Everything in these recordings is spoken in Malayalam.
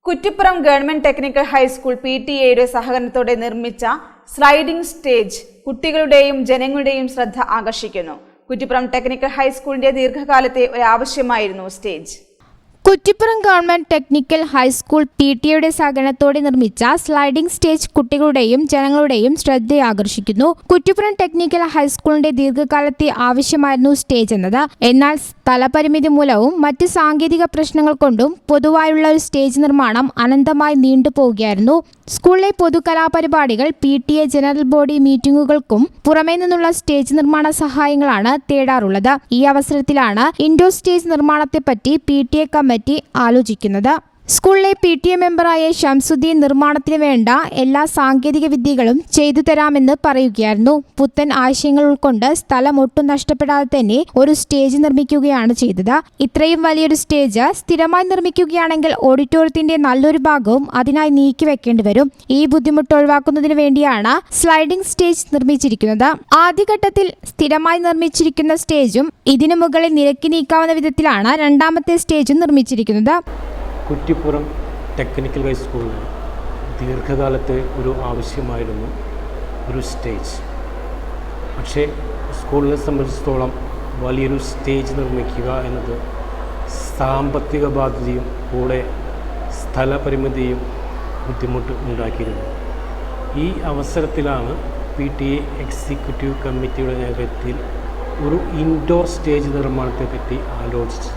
Kuttippuram government technical high school PTA സഹകരണത്തോടെ നിർമ്മിച്ച സ്ലൈഡിംഗ് സ്റ്റേജ് കുട്ടികളുടെയും ജനങ്ങളുടെയും ശ്രദ്ധ ആകർഷിക്കുന്നു. കുറ്റിപ്പുറം ടെക്നിക്കൽ ഹൈസ്കൂളിന്റെ ദീർഘകാലത്തെ ഒരു ആവശ്യമായിരുന്നു stage. Kuttippuram government technical high school PTA സഹകരണത്തോടെ നിർമ്മിച്ച സ്ലൈഡിംഗ് സ്റ്റേജ് കുട്ടികളുടെയും ജനങ്ങളുടെയും ശ്രദ്ധയാകർഷിക്കുന്നു. കുറ്റിപ്പുറം ടെക്നിക്കൽ ഹൈസ്കൂളിന്റെ ദീർഘകാലത്തെ ആവശ്യമായിരുന്നു സ്റ്റേജ് എന്നത്. എന്നാൽ സ്ഥലപരിമിതി മൂലവും മറ്റ് സാങ്കേതിക പ്രശ്നങ്ങൾ കൊണ്ടും പൊതുവായുള്ള ഒരു സ്റ്റേജ് നിർമ്മാണം അനന്തമായി നീണ്ടുപോവുകയായിരുന്നു. സ്കൂളിലെ പൊതുകലാപരിപാടികൾ, PTA ജനറൽ ബോഡി മീറ്റിംഗുകൾക്കും പുറമേ നിന്നുള്ള സ്റ്റേജ് നിർമ്മാണ സഹായങ്ങളാണ് തേടാറുള്ളത്. ഈ അവസരത്തിലാണ് ഇൻഡോർ സ്റ്റേജ് നിർമ്മാണത്തെപ്പറ്റി PTA കമ്മിറ്റി ആലോചിക്കുന്നത്. സ്കൂളിലെ PTA മെമ്പറായ ഷംസുദ്ദീൻ നിർമ്മാണത്തിന് വേണ്ട എല്ലാ സാങ്കേതിക വിദ്യകളും ചെയ്തു തരാമെന്ന് പറയുകയായിരുന്നു. പുത്തൻ ആശയങ്ങൾ ഉൾക്കൊണ്ട് സ്ഥലം ഒട്ടും നഷ്ടപ്പെടാതെ തന്നെ ഒരു സ്റ്റേജ് നിർമ്മിക്കുകയാണ് ചെയ്തത്. ഇത്രയും വലിയൊരു സ്റ്റേജ് സ്ഥിരമായി നിർമ്മിക്കുകയാണെങ്കിൽ ഓഡിറ്റോറിയത്തിന്റെ നല്ലൊരു ഭാഗവും അതിനായി നീക്കിവെക്കേണ്ടി വരും. ഈ ബുദ്ധിമുട്ട് ഒഴിവാക്കുന്നതിന് വേണ്ടിയാണ് സ്ലൈഡിംഗ് സ്റ്റേജ് നിർമ്മിച്ചിരിക്കുന്നത്. ആദ്യഘട്ടത്തിൽ സ്ഥിരമായി നിർമ്മിച്ചിരിക്കുന്ന സ്റ്റേജും ഇതിനു മുകളിൽ നിരക്കി നീക്കാവുന്ന വിധത്തിലാണ് രണ്ടാമത്തെ സ്റ്റേജും നിർമ്മിച്ചിരിക്കുന്നത്. കുറ്റിപ്പുറം ടെക്നിക്കൽ ഹൈസ്കൂളിന് ദീർഘകാലത്തെ ഒരു ആവശ്യമായിരുന്നു ഒരു സ്റ്റേജ്. പക്ഷേ സ്കൂളിനെ സംബന്ധിച്ചിടത്തോളം വലിയൊരു സ്റ്റേജ് നിർമ്മിക്കുക എന്നത് സാമ്പത്തിക ബാധ്യതയും കൂടെ സ്ഥലപരിമിതിയും ബുദ്ധിമുട്ട് ഉണ്ടാക്കിയിരുന്നു. ഈ അവസരത്തിലാണ് PTA എക്സിക്യൂട്ടീവ് കമ്മിറ്റിയുടെ നേതൃത്വത്തിൽ ഒരു ഇൻഡോർ സ്റ്റേജ് നിർമ്മാണത്തെപ്പറ്റി ആലോചിച്ചത്.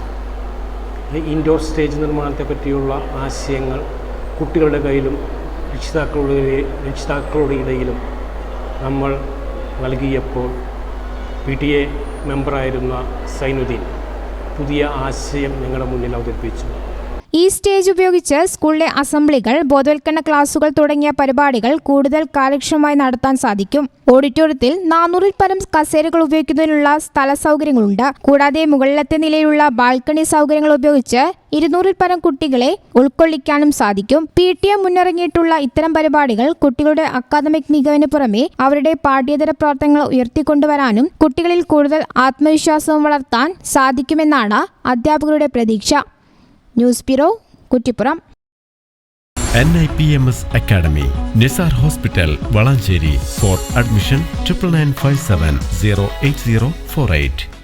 ഇൻഡോർ സ്റ്റേജ് നിർമ്മാണത്തെ പറ്റിയുള്ള ആശയങ്ങൾ കുട്ടികളുടെ കയ്യിലും രക്ഷിതാക്കളുടെ ഇടയിലും നമ്മൾ നൽകിയപ്പോൾ PTA മെമ്പറായിരുന്ന സൈനുദ്ദീൻ പുതിയ ആശയം ഞങ്ങളുടെ മുന്നിൽ അവതരിപ്പിച്ചു. ഈ സ്റ്റേജ് ഉപയോഗിച്ച് സ്കൂളിലെ അസംബ്ലികൾ, ബോധവൽക്കരണ ക്ലാസുകൾ തുടങ്ങിയ പരിപാടികൾ കൂടുതൽ കാര്യക്ഷമമായി നടത്താൻ സാധിക്കും. ഓഡിറ്റോറിയത്തിൽ 400-ൽ പരം കസേരകൾ ഉപയോഗിക്കുന്നതിനുള്ള സ്ഥല സൗകര്യങ്ങളുണ്ട്. കൂടാതെ മുകളിലത്തെ നിലയിലുള്ള ബാൽക്കണി സൗകര്യങ്ങൾ ഉപയോഗിച്ച് 200-ൽ പരം കുട്ടികളെ ഉൾക്കൊള്ളിക്കാനും സാധിക്കും. PTA മുന്നിറങ്ങിയിട്ടുള്ള ഇത്തരം പരിപാടികൾ കുട്ടികളുടെ അക്കാദമിക് മികവിന് പുറമെ അവരുടെ പാഠ്യേതര പ്രവർത്തനങ്ങൾ ഉയർത്തിക്കൊണ്ടുവരാനും കുട്ടികളിൽ കൂടുതൽ ആത്മവിശ്വാസവും വളർത്താൻ സാധിക്കുമെന്നാണ് അധ്യാപകരുടെ പ്രതീക്ഷ. News bureau, Kuttippuram. NIPMS Academy, Nisar Hospital, Valancheri. For admission 9957 08048.